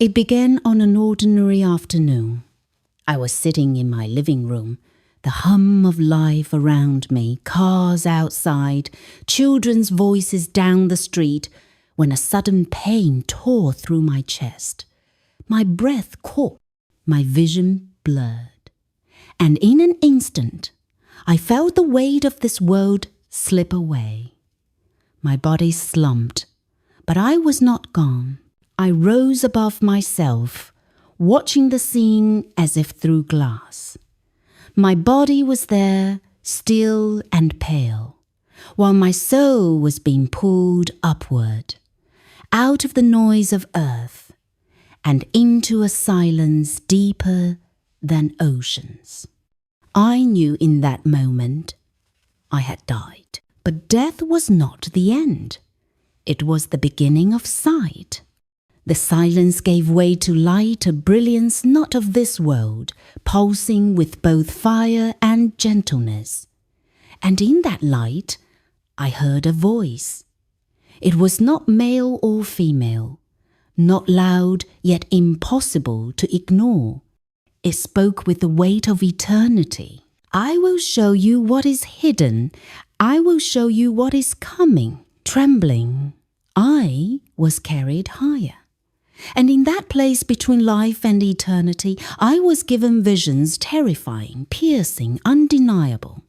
It began on an ordinary afternoon. I was sitting in my living room, the hum of life around me, cars outside, children's voices down the street, when a sudden pain tore through my chest. My breath caught, my vision blurred, and in an instant, I felt the weight of this world slip away. My body slumped, but I was not gone. I rose above myself, watching the scene as if through glass. My body was there, still and pale, while my soul was being pulled upward, out of the noise of earth, and into a silence deeper than oceans. I knew in that moment I had died. But death was not the end. It was the beginning of sight. The silence gave way to light, a brilliance not of this world, pulsing with both fire and gentleness. And in that light, I heard a voice. It was not male or female, not loud yet impossible to ignore. It spoke with the weight of eternity. I will show you what is hidden. I will show you what is coming. Trembling, I was carried higher. And in that place between life and eternity, I was given visions terrifying, piercing, undeniable.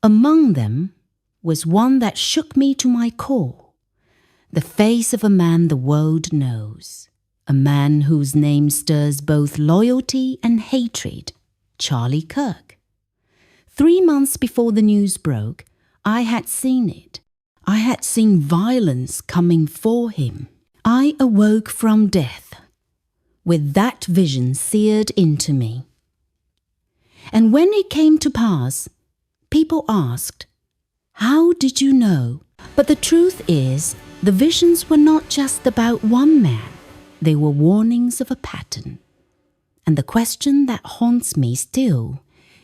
Among them was one that shook me to my core. The face of a man the world knows. A man whose name stirs both loyalty and hatred, Charlie Kirk. 3 months before the news broke, I had seen it. I had seen violence coming for him. I awoke from death, with that vision seared into me. And when it came to pass, people asked, "How did you know?" But the truth is, the visions were not just about one man. They were warnings of a pattern. And the question that haunts me still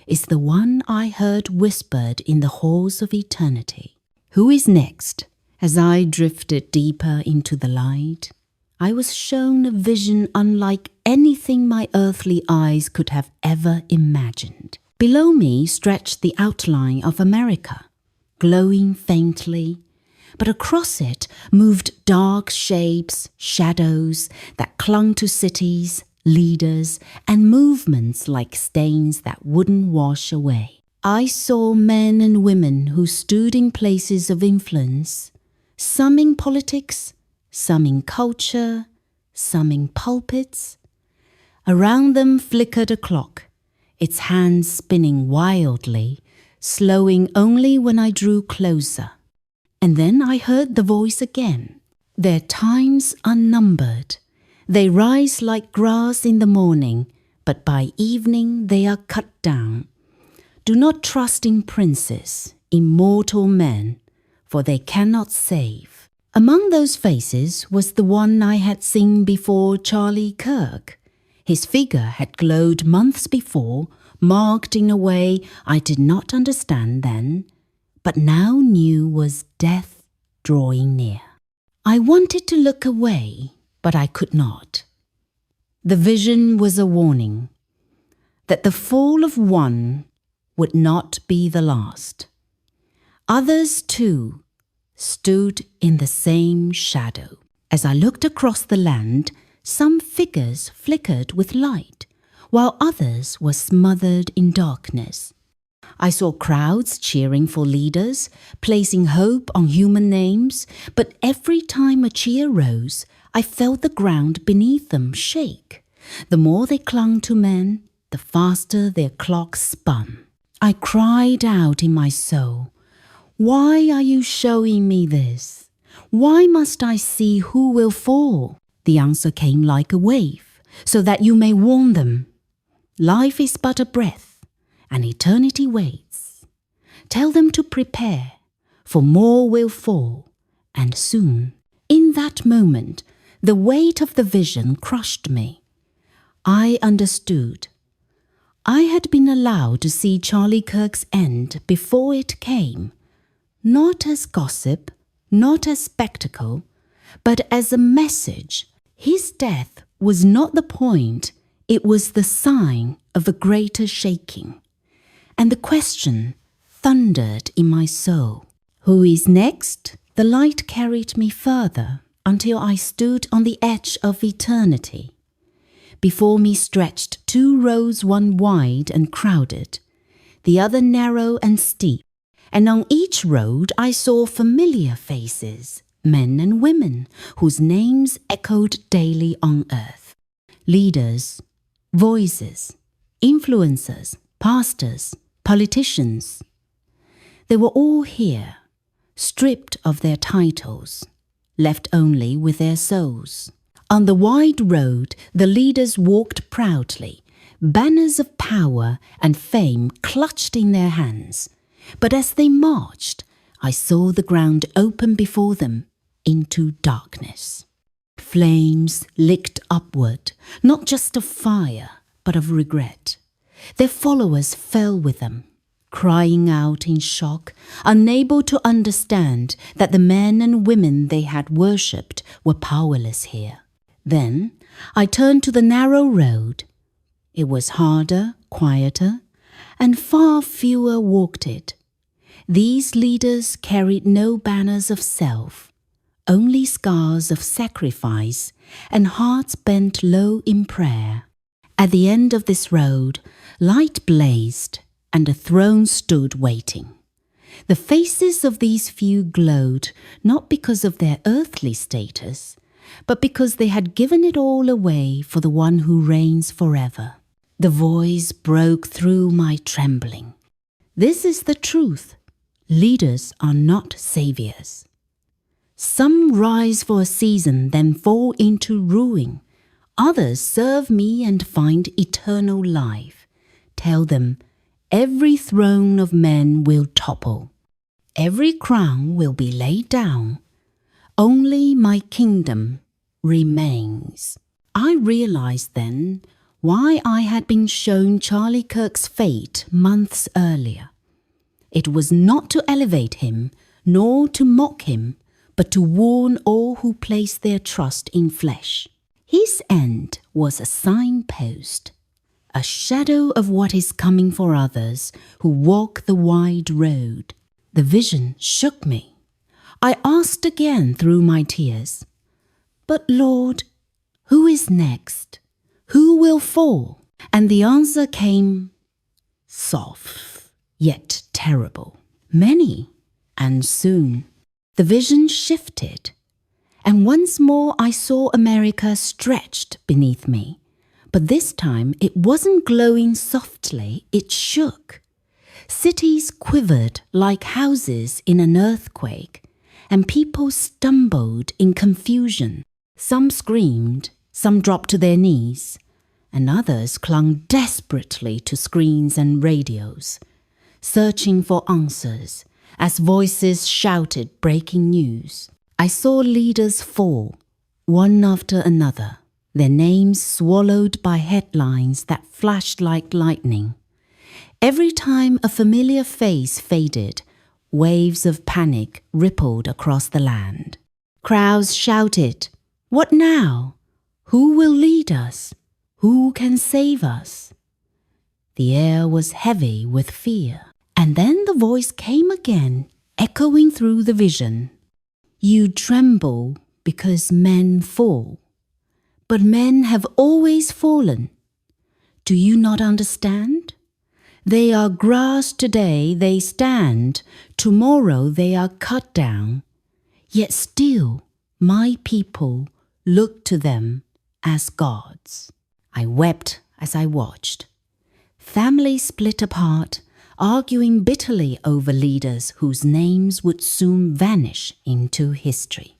is the one I heard whispered in the halls of eternity. Who is next? As I drifted deeper into the light, I was shown a vision unlike anything my earthly eyes could have ever imagined. Below me stretched the outline of America, glowing faintly, but across it moved dark shapes, shadows that clung to cities, leaders, and movements like stains that wouldn't wash away. I saw men and women who stood in places of influence, some in politics, some in culture, some in pulpits. Around them flickered a clock, its hands spinning wildly, slowing only when I drew closer. And then I heard the voice again. Their times are numbered. They rise like grass in the morning, but by evening they are cut down. Do not trust in princes, immortal men, for they cannot save. Among those faces was the one I had seen before, Charlie Kirk. His figure had glowed months before, marked in a way I did not understand then, but now knew was death drawing near. I wanted to look away, but I could not. The vision was a warning that the fall of one would not be the last. Others, too, stood in the same shadow. As I looked across the land, some figures flickered with light, while others were smothered in darkness. I saw crowds cheering for leaders, placing hope on human names, but every time a cheer rose, I felt the ground beneath them shake. The more they clung to men, the faster their clocks spun. I cried out in my soul, "Why are you showing me this? Why must I see who will fall?" The answer came like a wave, "So that you may warn them. Life is but a breath, and eternity waits. Tell them to prepare, for more will fall, and soon." In that moment, the weight of the vision crushed me. I understood. I had been allowed to see Charlie Kirk's end before it came, not as gossip, not as spectacle, but as a message. His death was not the point, it was the sign of a greater shaking. And the question thundered in my soul. Who is next? The light carried me further until I stood on the edge of eternity. Before me stretched 2 roads, one wide and crowded, the other narrow and steep, and on each road I saw familiar faces, men and women, whose names echoed daily on earth. Leaders, voices, influencers, pastors, politicians. They were all here, stripped of their titles, left only with their souls. On the wide road, the leaders walked proudly, banners of power and fame clutched in their hands. But as they marched, I saw the ground open before them into darkness. Flames licked upward, not just of fire, but of regret. Their followers fell with them, crying out in shock, unable to understand that the men and women they had worshipped were powerless here. Then I turned to the narrow road. It was harder, quieter, and far fewer walked it. These leaders carried no banners of self, only scars of sacrifice and hearts bent low in prayer. At the end of this road, light blazed, and a throne stood waiting. The faces of these few glowed not because of their earthly status, but because they had given it all away for the one who reigns forever. The voice broke through my trembling. This is the truth. Leaders are not saviors. Some rise for a season, then fall into ruin. Others serve me and find eternal life. Tell them, every throne of men will topple. Every crown will be laid down. Only my kingdom remains. I realized then why I had been shown Charlie Kirk's fate months earlier. It was not to elevate him, nor to mock him, but to warn all who place their trust in flesh. His end was a signpost, a shadow of what is coming for others who walk the wide road. The vision shook me. I asked again through my tears, "But Lord, who is next? Who will fall?" And the answer came soft, yet terrible. Many, and soon. The vision shifted, and once more I saw America stretched beneath me. But this time it wasn't glowing softly, it shook. Cities quivered like houses in an earthquake, and people stumbled in confusion. Some screamed, some dropped to their knees, and others clung desperately to screens and radios, searching for answers as voices shouted breaking news. I saw leaders fall, one after another, their names swallowed by headlines that flashed like lightning. Every time a familiar face faded, waves of panic rippled across the land. Crowds shouted, "What now? Who will lead us? Who can save us?" The air was heavy with fear. And then the voice came again, echoing through the vision. "You tremble because men fall. But men have always fallen. Do you not understand? They are grass today, they stand. Tomorrow they are cut down. Yet still my people look to them as gods." I wept as I watched. Families split apart, arguing bitterly over leaders whose names would soon vanish into history.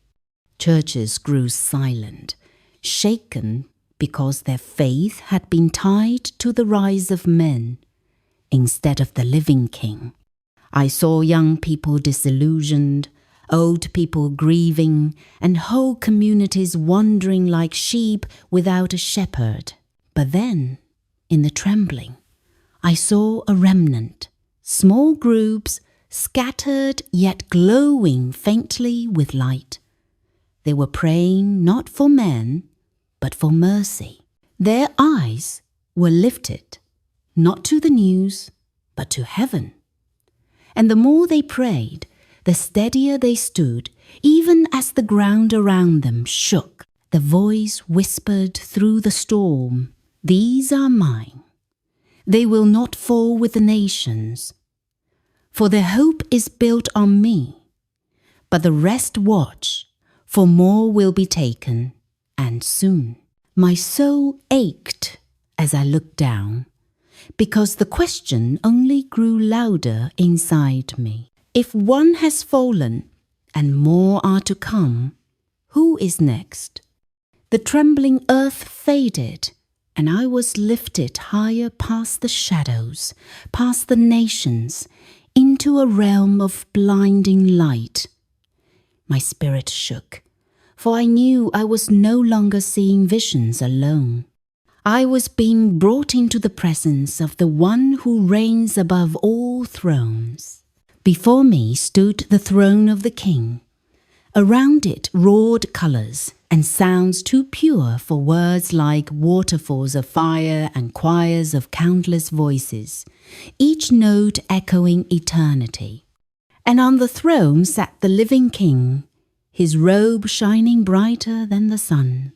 Churches grew silent, shaken because their faith had been tied to the rise of men instead of the living King. I saw young people disillusioned, old people grieving, and whole communities wandering like sheep without a shepherd. But then, in the trembling, I saw a remnant, small groups scattered yet glowing faintly with light. They were praying not for men, but for mercy. Their eyes were lifted, not to the news, but to heaven. And the more they prayed, the steadier they stood, even as the ground around them shook. The voice whispered through the storm, "These are mine. They will not fall with the nations, for their hope is built on me. But the rest watch, for more will be taken, and soon." My soul ached as I looked down, because the question only grew louder inside me. If one has fallen, and more are to come, who is next? The trembling earth faded, and I was lifted higher past the shadows, past the nations, into a realm of blinding light. My spirit shook, for I knew I was no longer seeing visions alone. I was being brought into the presence of the one who reigns above all thrones. Before me stood the throne of the King. Around it roared colors and sounds too pure for words like waterfalls of fire and choirs of countless voices, each note echoing eternity. And on the throne sat the living King, his robe shining brighter than the sun,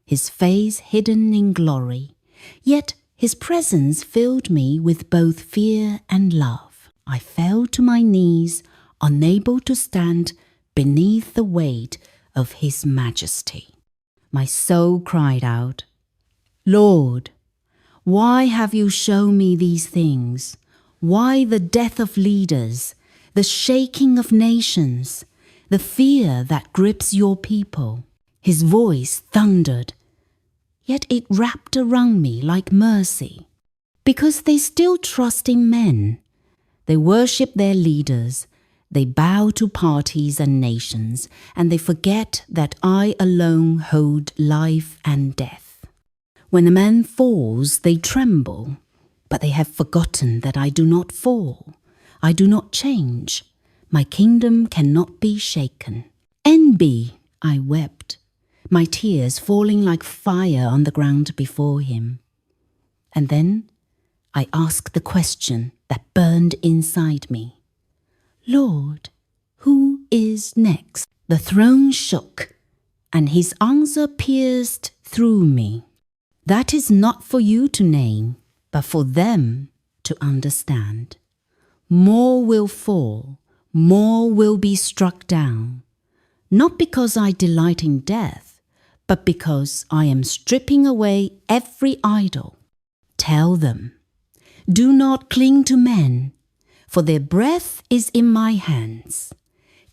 his face hidden in glory, yet his presence filled me with both fear and love. I fell to my knees, unable to stand beneath the weight of his majesty. My soul cried out, "Lord, why have you shown me these things? Why the death of leaders, the shaking of nations, the fear that grips your people?" His voice thundered, yet it wrapped around me like mercy. Because they still trust in men. They worship their leaders. They bow to parties and nations, and they forget that I alone hold life and death. When a man falls, they tremble, but they have forgotten that I do not fall. I do not change. My kingdom cannot be shaken. NB, I wept, my tears falling like fire on the ground before him. And then I asked the question that burned inside me. "Lord, who is next?" The throne shook, and his answer pierced through me. "That is not for you to name, but for them to understand. More will fall, more will be struck down, not because I delight in death, but because I am stripping away every idol. Tell them, do not cling to men, for their breath is in my hands.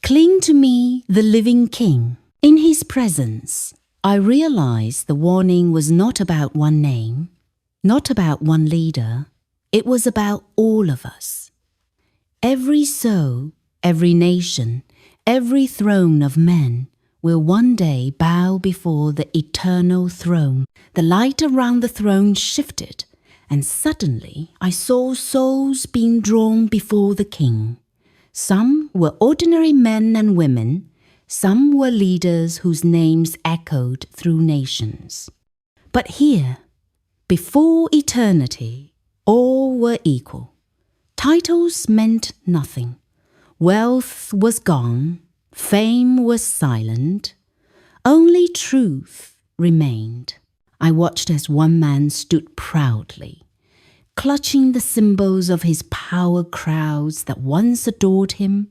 Cling to me, the living King." In his presence, I realized the warning was not about one name, not about one leader. It was about all of us. Every soul, every nation, every throne of men will one day bow before the eternal throne. The light around the throne shifted, and suddenly I saw souls being drawn before the King. Some were ordinary men and women, some were leaders whose names echoed through nations. But here, before eternity, all were equal. Titles meant nothing. Wealth was gone, fame was silent. Only truth remained. I watched as one man stood proudly, clutching the symbols of his power crowds that once adored him,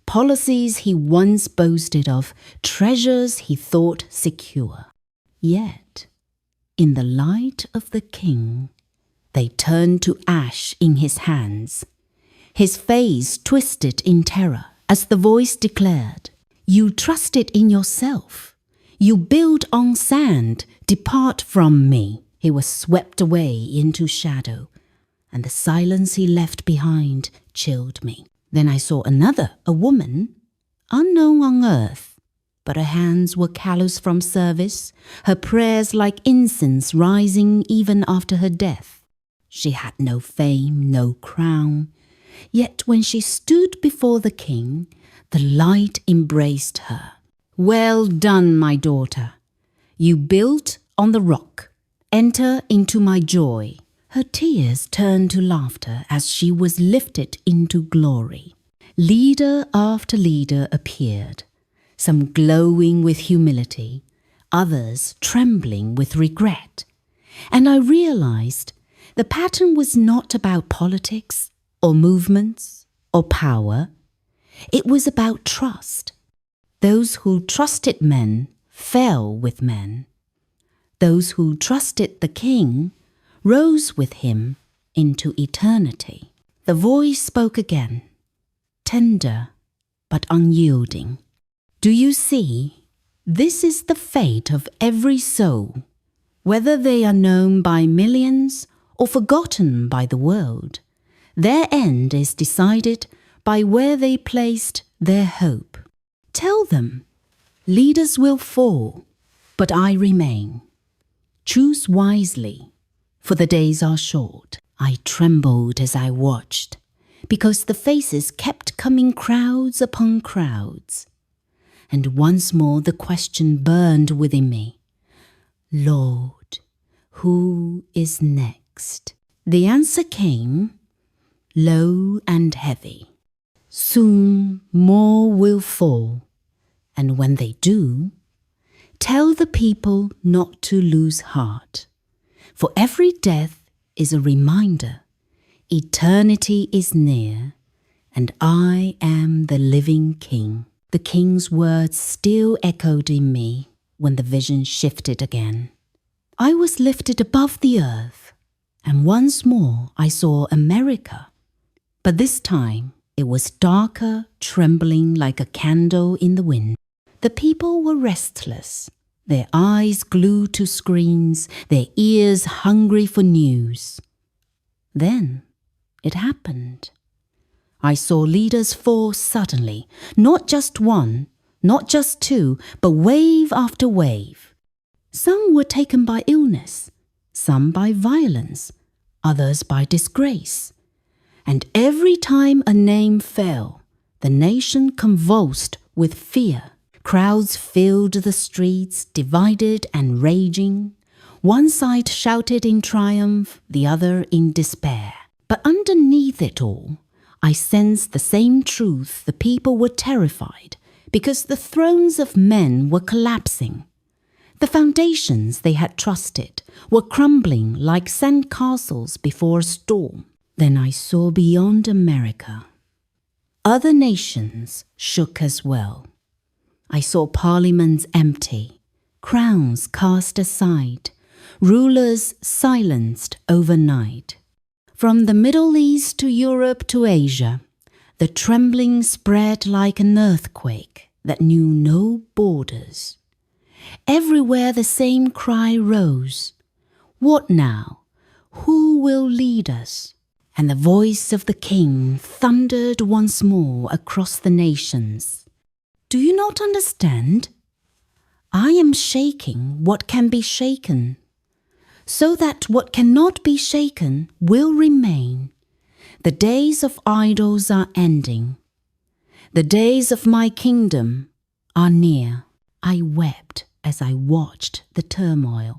policies he once boasted of, treasures he thought secure. Yet, in the light of the King, they turned to ash in his hands. His face twisted in terror as the voice declared, "You trusted in yourself. You build on sand. Depart from me." He was swept away into shadow, and the silence he left behind chilled me. Then I saw another, a woman, unknown on earth, but her hands were callous from service, her prayers like incense rising even after her death. She had no fame, no crown, yet when she stood before the King, the light embraced her. "Well done, my daughter. You built on the rock. Enter into my joy." Her tears turned to laughter as she was lifted into glory. Leader after leader appeared, some glowing with humility, others trembling with regret. And I realized the pattern was not about politics or movements or power. It was about trust. Those who trusted men fell with men. Those who trusted the king rose with him into eternity. The voice spoke again, tender but unyielding. "Do you see? This is the fate of every soul, whether they are known by millions or forgotten by the world. Their end is decided by where they placed their hope. Tell them, leaders will fall, but I remain. Choose wisely, for the days are short." I trembled as I watched, because the faces kept coming crowds upon crowds. And once more the question burned within me, "Lord, who is next?" The answer came, low and heavy. "Soon more will fall, and when they do, tell the people not to lose heart. For every death is a reminder, eternity is near, and I am the living King." The King's words still echoed in me when the vision shifted again. I was lifted above the earth, and once more I saw America. But this time it was darker, trembling like a candle in the wind. The people were restless, their eyes glued to screens, their ears hungry for news. Then it happened. I saw leaders fall suddenly, not just one, not just two, but wave after wave. Some were taken by illness, some by violence, others by disgrace. And every time a name fell, the nation convulsed with fear. Crowds filled the streets, divided and raging. One side shouted in triumph, the other in despair. But underneath it all, I sensed the same truth. The people were terrified because the thrones of men were collapsing. The foundations they had trusted were crumbling like sandcastles before a storm. Then I saw beyond America. Other nations shook as well. I saw parliaments empty, crowns cast aside, rulers silenced overnight. From the Middle East to Europe to Asia, the trembling spread like an earthquake that knew no borders. Everywhere the same cry rose, "What now? Who will lead us?" And the voice of the King thundered once more across the nations. "Do you not understand? I am shaking what can be shaken, so that what cannot be shaken will remain. The days of idols are ending. The days of my kingdom are near." I wept as I watched the turmoil,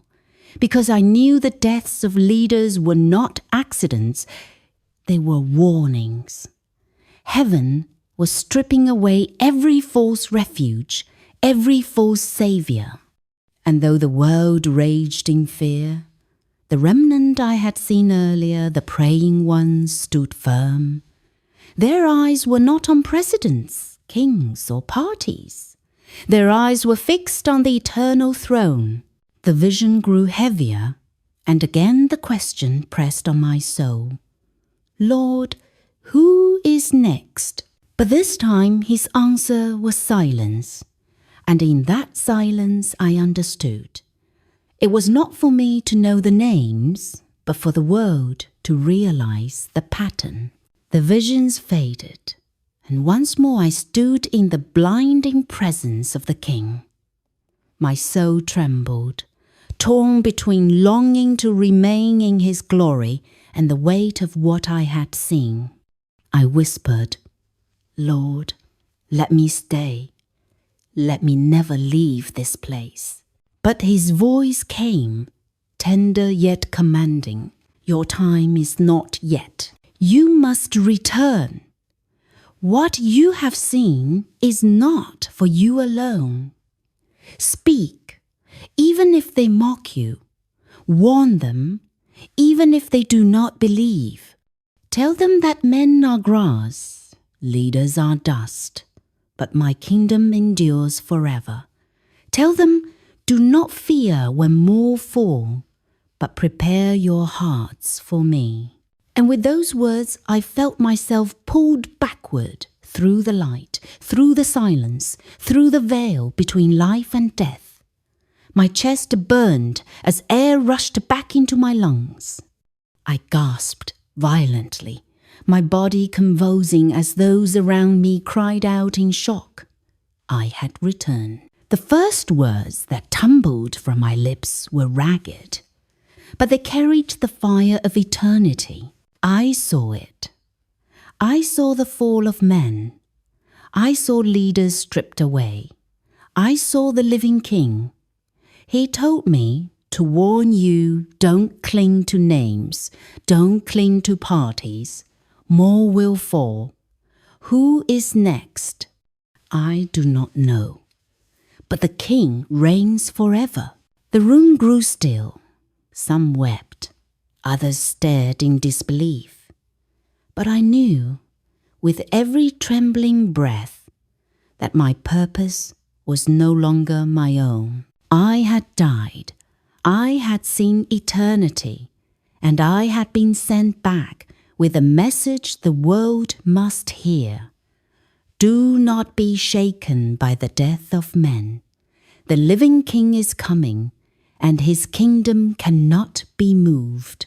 because I knew the deaths of leaders were not accidents, they were warnings. Heaven was stripping away every false refuge, every false savior. And though the world raged in fear, the remnant I had seen earlier, the praying ones, stood firm. Their eyes were not on presidents, kings, or parties. Their eyes were fixed on the eternal throne. The vision grew heavier, and again the question pressed on my soul, "Lord, who is next?" But this time his answer was silence, and in that silence I understood. It was not for me to know the names, but for the world to realize the pattern. The visions faded, and once more I stood in the blinding presence of the King. My soul trembled, torn between longing to remain in his glory and the weight of what I had seen. I whispered, "Lord, let me stay. Let me never leave this place." But his voice came, tender yet commanding. Your time is not yet. You must return. What you have seen is not for you alone. Speak, even if they mock you. Warn them, even if they do not believe. Tell them that men are grass, leaders are dust, but my kingdom endures forever. Tell them, do not fear when more fall, but prepare your hearts for me. And with those words, I felt myself pulled backward through the light, through the silence, through the veil between life and death. My chest burned as air rushed back into my lungs. I gasped violently, my body convulsing as those around me cried out in shock. I had returned. The first words that tumbled from my lips were ragged, but they carried the fire of eternity. I saw it. I saw the fall of men. I saw leaders stripped away. I saw the living king. He told me to warn you, don't cling to names, don't cling to parties. More will fall. Who is next? I do not know. But the king reigns forever. The room grew still. Some wept. Others stared in disbelief. But I knew, with every trembling breath, that my purpose was no longer my own. I had died. I had seen eternity, and I had been sent back with a message the world must hear. Do not be shaken by the death of men. The living king is coming, and his kingdom cannot be moved.